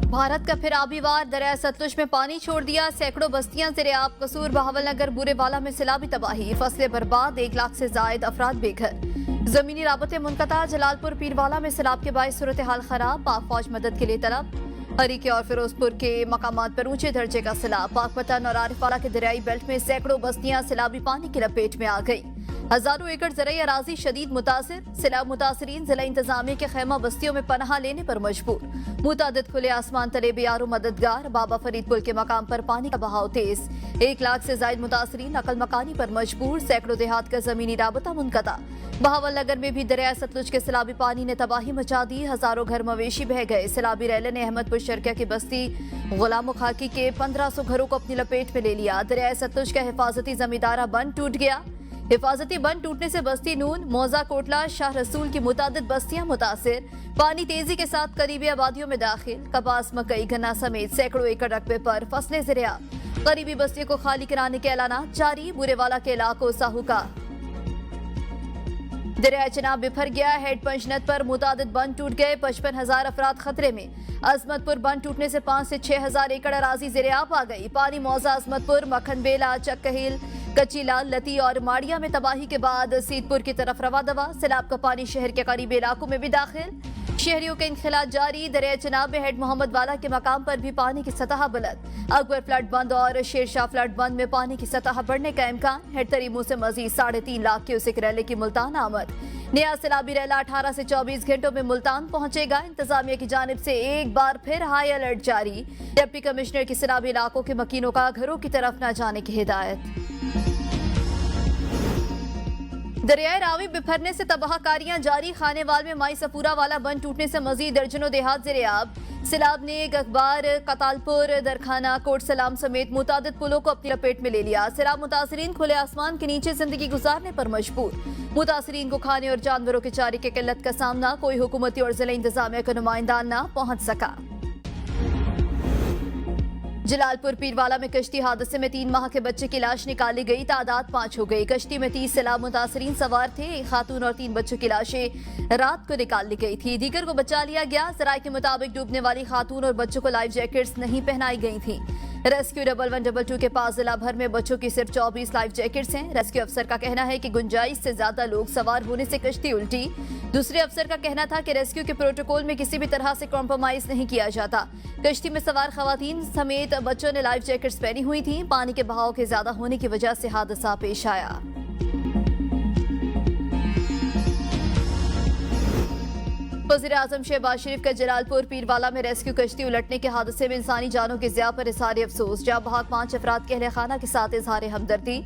भारत का फिर आबी वार, दरिया सतलुज में पानी छोड़ दिया, सैकड़ों बस्तियां ज़ेरे-आब, कसूर, बहावलनगर, बुरेवाला में सैलाबी तबाही, फसलें बर्बाद, 1 लाख से जायद अफराद बेघर। जमीनी राबते मुनक़ता, जलालपुर पीरवाला में सैलाब के बायस सूरत हाल खराब, पाक फौज मदद के लिए तलब। हरीके और फिरोजपुर के मकामात पर ऊंचे दर्जे का सैलाब, पाकपतन और आरिफवाला के दरियाई बेल्ट में सैकड़ों बस्तियां सैलाबी पानी की लपेट में आ गई। हजारों एकड़ ज़रई अराजी शदीद मुतासिर, सैलाब मुतासरीन जिला इंतजामिया के खैमा बस्तियों में पनाह लेने पर मजबूर। मुतादिद खुले आसमान तले बेयारो मददगार, बाबा फरीद पुल के मकाम पर पानी का बहाव तेज, 1 लाख से जायद मुतासरीन अकल मकानी पर मजबूर, सैकड़ों देहात का जमीनी राबता मुनक़ता। बहावलनगर में भी दरिया सतलुज के सैलाबी पानी ने तबाही मचा दी, हजारों घर मवेशी बह गए। सैलाबी रैले ने अहमदपुर शर्किया की बस्ती गुलाम खाकी के 1500 घरों को अपनी लपेट में ले लिया। दरिया सतलुज का हिफाजती जमींदारा बंद टूट गया। हिफाजती बंद टूटने से बस्ती नून, मौजा कोटला, शाह रसूल की मुतादिद बस्तियां मुतासिर। पानी तेजी के साथ करीबी आबादियों में दाखिल, कपास, मकई, गन्ना समेत सैकड़ों एकड़ रकबे पर फसलें ज़ेरे-आब। करीबी बस्तियों को खाली कराने के ऐलानात जारी, बुरेवाला के इलाकों साहू का दरिया चनाब बिफर गया। हेड पंचनद पर मुतादिद बंद टूट गए, 55,000 अफराद खतरे में। अजमतपुर बंद टूटने से 5 से 6,000 एकड़ अराजी ज़ेरे-आब आ गई। पानी मौजा, अजमतपुर, मखनबेला, चक्कहील, कचीला, लती और माड़िया में तबाही के बाद सीतपुर की तरफ रवा दवा। सैलाब का पानी शहर के करीबी इलाकों में भी दाखिल, शहरियों के इंखिला जारी। दरिया चनाब में हेड मोहम्मद वाला के मकाम पर भी पानी की सतह बुलंद। अकबर फ्लड बंद और शेरशाह फ्लड बंद में पानी की सतह बढ़ने का इम्कान। हेड तरीमू से मजीद 3.5 लाख क्यूसेक रैले की मुल्तान आमद। नया सैलाबी रैला 18 से 24 घंटों में मुल्तान पहुंचेगा। इंतजामिया की जानिब से एक बार फिर हाई अलर्ट जारी। डिप्टी कमिश्नर की सैलाबी इलाकों के मकीनों का घरों की तरफ न जाने की हिदायत। दरियाए रावी बिफरने से तबाहकारियां जारी, खानेवाल में माई सफूरा वाला बंद टूटने से मजीद दर्जनों देहात ज़ेरे-आब। सैलाब ने गखबार, कतालपुर, दरखाना, कोट सलाम समेत मुतादिद पुलों को अपनी लपेट में ले लिया। सैलाब मुतासरीन खुले आसमान के नीचे जिंदगी गुजारने पर मजबूर। मुतासरीन को खाने और जानवरों के चारे की किल्लत का सामना, कोई हुकूमती और जिला इंतजामिया का नुमाइंदा न पहुंच सका। जलालपुर पीरवाला में कश्ती हादसे में 3 माह के बच्चे की लाश निकाली गई, तादाद 5 हो गई। कश्ती में 30 सैलाब मुतासरीन सवार थे, एक खातून और 3 बच्चों की लाशें रात को निकाल ली गई थी, दीगर को बचा लिया गया। जराये के मुताबिक डूबने वाली खातून और बच्चों को लाइफ जैकेट्स नहीं पहनाई गई थी। रेस्क्यू 1122 के पास जिला भर में बच्चों की सिर्फ 24 लाइफ जैकेट्स हैं। रेस्क्यू अफसर का कहना है कि गुंजाइश से ज्यादा लोग सवार होने से कश्ती उल्टी। दूसरे अफसर का कहना था कि रेस्क्यू के प्रोटोकॉल में किसी भी तरह से कॉम्प्रोमाइज नहीं किया जाता। कश्ती में सवार खवातीन समेत बच्चों ने लाइफ जैकेट्स पहनी हुई थी। पानी के बहाव के ज्यादा होने की वजह से हादसा पेश आया। वज़ीर-ए-आज़म शहबाज शरीफ का जलालपुर पीरवाला में रेस्क्यू कश्ती उलटने के हादसे में इंसानी जानों की ज़िया पर इज़हार अफसोस। जहाँ बहाक 5 अफराद के अहले खाना के साथ इज़हार हमदर्दी।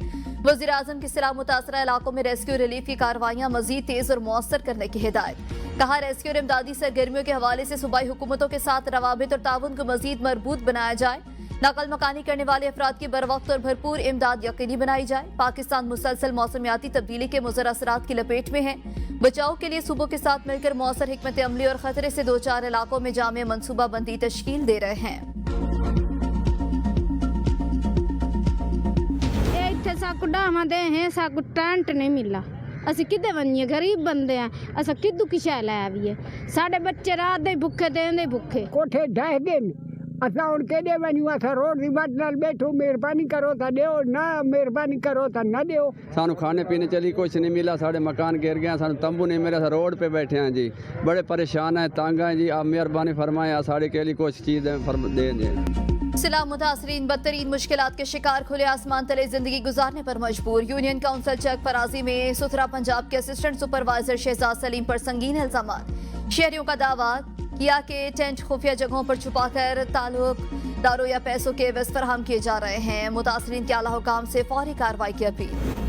वज़ीर-ए-आज़म की सलाह मुतासरा इलाकों में रेस्क्यू रिलीफ की कार्रवाइयाँ मजीद तेज और मौसर करने की हिदायत। कहा, रेस्क्यू और इमदादी सरगर्मियों के हवाले से सूबाई हुकूमतों के साथ रवाबित और ताउन को मजीद मजबूत बनाया जाए। नकल मकानी करने वाले अफराद की बर वक्त और भरपूर इमदाद यकीनी बनाई जाए। पाकिस्तान मुसलसल मौसमियाती तब्दीली के मुज़र असरात की लपेट में है। बचाव के लिए सूबों के साथ मिलकर मौसर हिकमत अमली और खतरे से 2-4 इलाकों में जामे मनसूबाबंदी तश्कील दे रहे हैं। साकू डाहमादे हैं, साकू टेंट नहीं मिला। असं कि बनिए गरीब बंदे हैं, अस किदू की शै लै आविए। साढ़े बच्चे रात दे भुखे देंदे भुखे कोठे ढह गए। असा हूँ केडे वनू, असा रोड की बट नाल बैठो, मेहरबानी करो तो दियो, ना मेहरबानी करो तो ना दियो। सानू खाने पीने चली कुछ नहीं मिला, साढ़े मकान गिर गए, सानू तंबू नहीं मिला, रोड पे बैठे हैं जी, बड़े परेशान हैं, तंग हैं जी। आप मेहरबानी फरमाएं, साढ़े के लिए कुछ चीज़ दें। सैलाब मुतासरीन बदतरीन मुश्किलात के शिकार, खुले आसमान तले जिंदगी गुजारने पर मजबूर। यूनियन काउंसिल चक फराजी में सुथरा पंजाब के असिस्टेंट सुपरवाइजर शहजाद सलीम पर संगीन इल्जामात। शहरियों का दावा किया कि टेंट खुफिया जगहों पर छुपाकर ताल्लुकदारों या पैसों के एवज फराहम किए जा रहे हैं। मुतासरीन के आला हुकाम से फौरी कार्रवाई की अपील।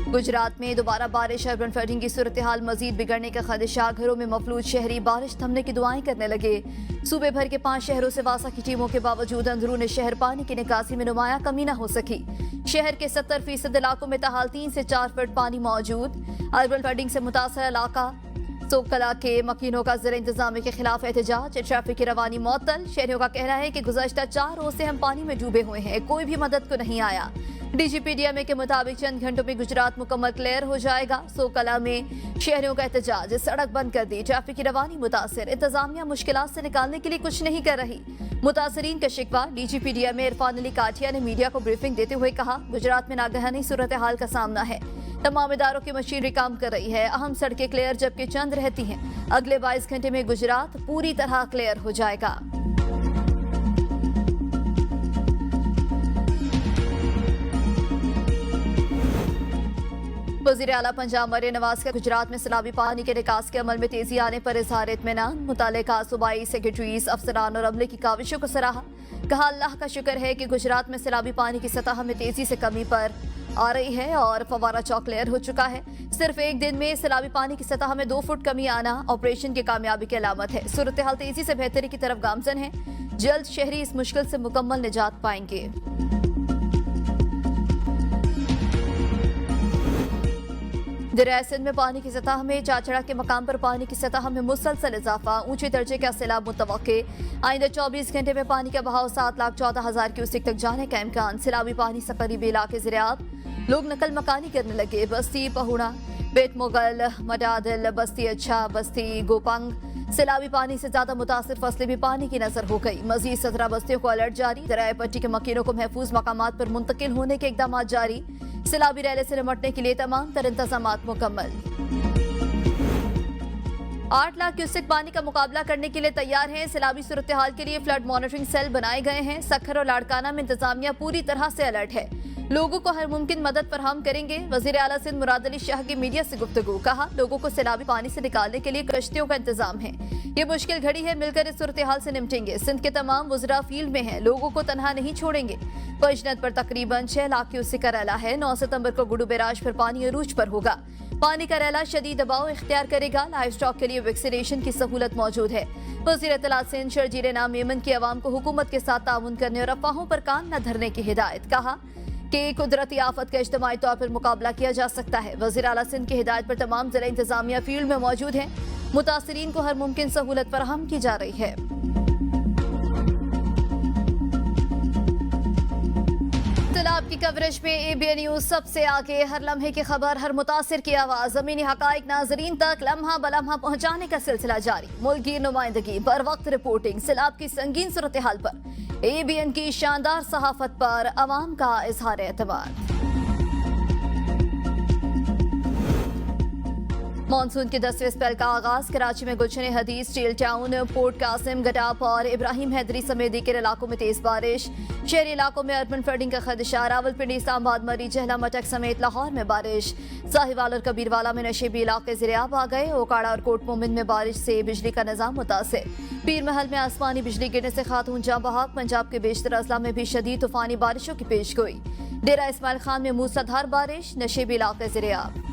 गुजरात में दोबारा बारिश, अर्बन फ्लडिंग की सूरत हाल मजीद बिगड़ने का खदशा। घरों में मफलूज शहरी बारिश थमने की दुआएं करने लगे। सूबे भर के 5 शहरों से वासा की टीमों के बावजूद अंदरून शहर पानी की निकासी में नुमाया कमी न हो सकी। शहर के 70% इलाकों में ताहाल 3 से 4 फुट पानी मौजूद। अर्बन फ्लडिंग से मुतासर इलाका सोकला के मकीनों का जिला इंतजामिया के खिलाफ एहतजाज। ट्रैफिक की रवानी मअतल। शहरियों का कहना है कि गुज़श्ता 4 रोज से हम पानी में डूबे हुए हैं, कोई भी मदद को नहीं आया। डीजीपीडीएमए के मुताबिक चंद घंटों में गुजरात मुकम्मल क्लियर हो जाएगा। सोकला में शहरियों का एहतजाज, सड़क बंद कर दी, ट्रैफिक की रवानी मुतासिर, इंतजामिया मुश्किलात से निकालने के लिए कुछ नहीं कर रही। मुतासरीन का शिकवा। डीजीपीडीएमए इरफान अली काठिया ने मीडिया को ब्रीफिंग देते हुए कहा, गुजरात में नागहानी सूरत हाल का सामना है। तमाम इदारों की मशीनरी काम कर रही है। अहम सड़कें क्लियर जबकि चंद रहती हैं। अगले 22 घंटे में गुजरात पूरी तरह क्लियर हो जाएगा। वज़ीर आला पंजाब मरियम नवाज का गुजरात में सैलाबी पानी के निकास के अमल में तेजी आने पर इज़हार इत्मीनान। मुतालिका सूबाई सेक्रेटरीज, अफसरान और अमले की काविशों को सराहा। कहा, अल्लाह का शुक्र है कि गुजरात में सैलाबी पानी की सतह में तेजी से कमी पर आ रही है और फवारा चौक क्लियर हो चुका है। सिर्फ एक दिन में सैलाबी पानी की सतह में 2 फुट कमी आना ऑपरेशन की कामयाबी की अलामत है। सूरत हाल तेजी से बेहतरी की तरफ गामजन है। जल्द शहरी इस मुश्किल से मुकम्मल निजात पाएंगे। दरिया सिंध में पानी की सतह में चाचड़ा के मकाम पर पानी की सतह में मुसलसल इजाफा, ऊंचे दर्जे का सैलाब मुतवक्के। आइंदा 24 घंटे में पानी का बहाव 7,14,000 क्यूसेक तक जाने का इम्कान। सैलाबी पानी से करीबी इलाके ज़रियाब, लोग नकल मकानी करने लगे। बस्ती पहुड़ा, बेट मुगल, मडादिल, बस्ती अच्छा, बस्ती गोपंग। सैलाबी पानी से ज्यादा मुतासिर फसलें भी पानी की नजर हो गई। मजीद 17 बस्तियों को अलर्ट जारी। दरियाई पट्टी के मकीनों को महफूज मकामात पर मुंतकिल होने के इकदाम जारी। सैलाबी रैले से निमटने के लिए तमाम तर इंतजामात मुकम्मल। 8 लाख क्यूसेक पानी का मुकाबला करने के लिए तैयार हैं। सैलाबी सूरत हाल के लिए फ्लड मॉनिटरिंग सेल बनाए गए हैं। सखर और लाड़काना में इंतजामिया पूरी तरह से अलर्ट है। लोगों को हर मुमकिन मदद फराहम करेंगे। वज़ीर आला सिंध मुराद अली शाह की मीडिया से गुफ्तगू। कहा, लोगों को सैलाबी पानी से निकालने के लिए कश्तियों का इंतजाम है। ये मुश्किल घड़ी है, मिलकर इस सूरत हाल से निपटेंगे। सिंध के तमाम वज़रा फील्ड में हैं, लोगों को तनहा नहीं छोड़ेंगे। पजनत पर तकरीबन 6 लाख क्यूसेक का रैला है। 9 सितंबर को गुडू बैराज पर पानी अरूज पर होगा। पानी का रैला शदीद दबाव इख्तियार करेगा। लाइव स्टॉक के लिए वैक्सीनेशन की सहूलत मौजूद है। वज़ीर इत्तलात सिंध शर्जीर नाम यमन की आवाम को हुकूमत के साथ ताउन करने और अफवाहों पर कान न धरने की हिदायत। कहा कि कुदरती आफत का इज्तिमाई तौर पर मुकाबला किया जा सकता है। वज़ीर आला सिंध की हिदायत पर तमाम जिला इंतजामिया फील्ड में मौजूद हैं। मुतासरीन को हर मुमकिन सहूलत फराहम की जा रही है। सैलाब की कवरेज में ABN न्यूज सबसे आगे। हर लम्हे की खबर, हर मुतासिर की आवाज, ज़मीनी हकाइक नाजरीन तक लम्हा बलम्हा पहुंचाने का सिलसिला जारी। मुल्क की नुमाइंदगी, बर वक्त रिपोर्टिंग। सैलाब की संगीन सूरत हाल पर ABN की शानदार सहाफत पर अवाम का इजहार एतमाद। मॉनसून के 10वें स्पेल का आगाज। कराची में Gulshan Hadees, steel town, port Qasim, Gadap और इब्राहिम हैदरी समेत दीगर इलाकों में तेज बारिश। शहरी इलाकों में अर्बन फ्लडिंग का खदशा। रावलपिंडी, इस्लामाबाद, मरी, जहला, मटक समेत लाहौर में बारिश। साहिवाल और कबीरवाला में नशेबी इलाके ज़रियाब आ गए। ओकाड़ा और कोट मोमिन में बारिश से बिजली का निजाम मुतासिर। पीर महल में आसमानी बिजली गिरने से खातून जाँ बहक। पंजाब के बेशतर अजला में भी शदीद तूफानी बारिशों की पेशगोई। डेरा इस्माइल खान में मूसलाधार बारिश, नशेबी इलाके ज़रियाब।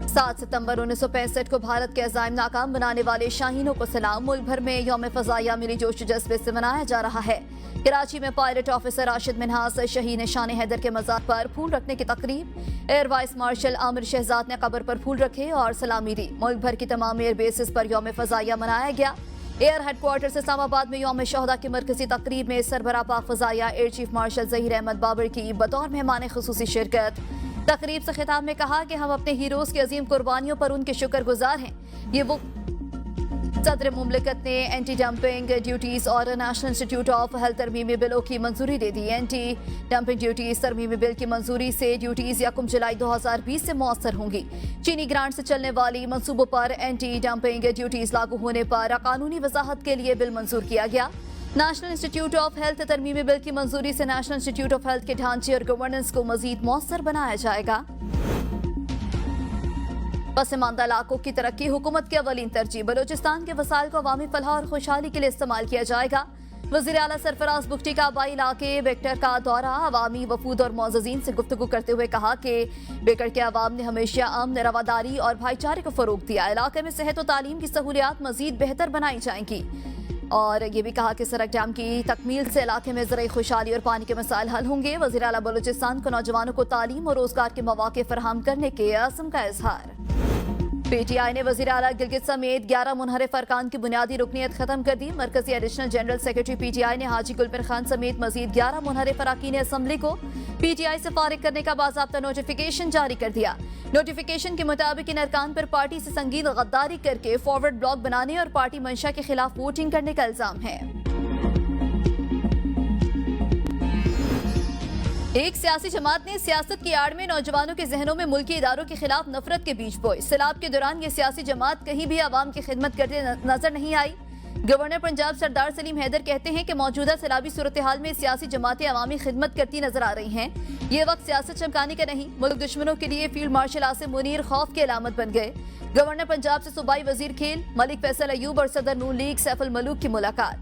7 सितंबर 1965 को भारत के अज़ाइम नाकाम बनाने वाले शाहीनों को सलाम। मुल्क भर में यौम फ़ज़ाइया मिली जोश जज्बे से मनाया जा रहा है। कराची में पायलट ऑफिसर राशिद मिन्हास शहीद निशान हैदर के मज़ार पर फूल रखने की तकरीब। Air vice marshal Aamir Shahzad ने कब्र पर फूल रखे और सलामी दी। मुल्क भर की तमाम एयर बेसिस पर यौम फ़ज़ाइया मनाया गया। एयर हेडक्वार्टर इस्लामाबाद में यौम शहदा की मरकजी तकरीब में सरबराह पाक फ़ज़ाइया air chief marshal Zaheer Ahmed Babar की बतौर मेहमान खुसूसी शिरकत। तकरीब से खिताब में कहा कि हम अपने हीरोज की अजीम कुर्बानियों पर उनके शुक्रगुजार हैं। ये वो सदर मुमलिकत ने एंटी डंपिंग ड्यूटीज और नेशनल इंस्टीट्यूट ऑफ हेल्थ तरमीमी बिलों की मंजूरी दे दी। एंटी डंपिंग ड्यूटीज तरमीमी बिल की मंजूरी से ड्यूटीज 1 जुलाई 2020 से मौसर होंगी। चीनी ग्रांट से चलने वाली मंसूबों पर एंटी डंपिंग ड्यूटीज लागू होने पर कानूनी वजाहत के लिए बिल मंजूर किया गया। नेशनल इंस्टीट्यूट ऑफ हेल्थ तरमीमी बिल की मंजूरी से नेशनल इंस्टीट्यूट ऑफ हेल्थ के ढांचे और गवर्नेंस को मजीद मौसर बनाया जाएगा। पसमानदा इलाकों की तरक्की हुकूमत की अवलीन तरजीह। बलोचिस्तान के वसाइल को अवामी फलाह और खुशहाली के लिए इस्तेमाल किया जाएगा। वज़ीर आला सरफराज बुख्ती का आबाई इलाके बेक्टर का दौरा। अवामी वफूद और मोअज़्ज़ज़ीन से गुफ्तगू करते हुए कहा कि बेक्टर के अवाम ने हमेशा अमन, रवादारी और भाईचारे को फरोग दिया। इलाके में सेहत और तालीम की सहूलियात मजीद बेहतर बनाई जाएंगी। और ये भी कहा कि सड़क डैम की तकमील से इलाके में ज़राई खुशहाली और पानी के मसाइल हल होंगे। वज़ीर आला बलूचिस्तान को नौजवानों को तालीम और रोजगार के मौके फराहम करने के अज़्म का इजहार। पीटीआई ने वजीर आला गिलगित समेत 11 मुनहरिफ अरकान की बुनियादी रुकनीत खत्म कर दी। मरकजी एडिशनल जनरल सेक्रेटरी पीटीआई ने हाजी गुलबर खान समेत मजीद 11 मुनहरिफ अरकान असम्बली को पीटीआई से फारिग करने का बाज़ाब्ता नोटिफिकेशन जारी कर दिया। नोटिफिकेशन के मुताबिक इन अरकान पर पार्टी से संगीन गद्दारी करके फॉरवर्ड ब्लॉक बनाने और पार्टी मंशा के खिलाफ वोटिंग करने का इल्जाम है। एक सियासी जमात ने सियासत की आड़ में नौजवानों के जहनों में मुल्की इदारों के खिलाफ नफरत के बीज बोए। सैलाब के दौरान ये सियासी जमात कहीं भी आवाम की खिदमत करते नजर नहीं आई। गवर्नर पंजाब सरदार सलीम हैदर कहते हैं कि मौजूदा सैलाबी सूरत हाल में सियासी जमातें अवामी खिदमत करती नजर आ रही हैं। ये वक्त सियासत चमकाने का नहीं, मुल्क दुश्मनों के लिए फील्ड मार्शल आसिम मुनीर खौफ की अलामत बन गए। गवर्नर पंजाब से सूबाई वजीर खेल मलिक फैसल अयूब और सदर नून लीग सैफुल मलूक की मुलाकात।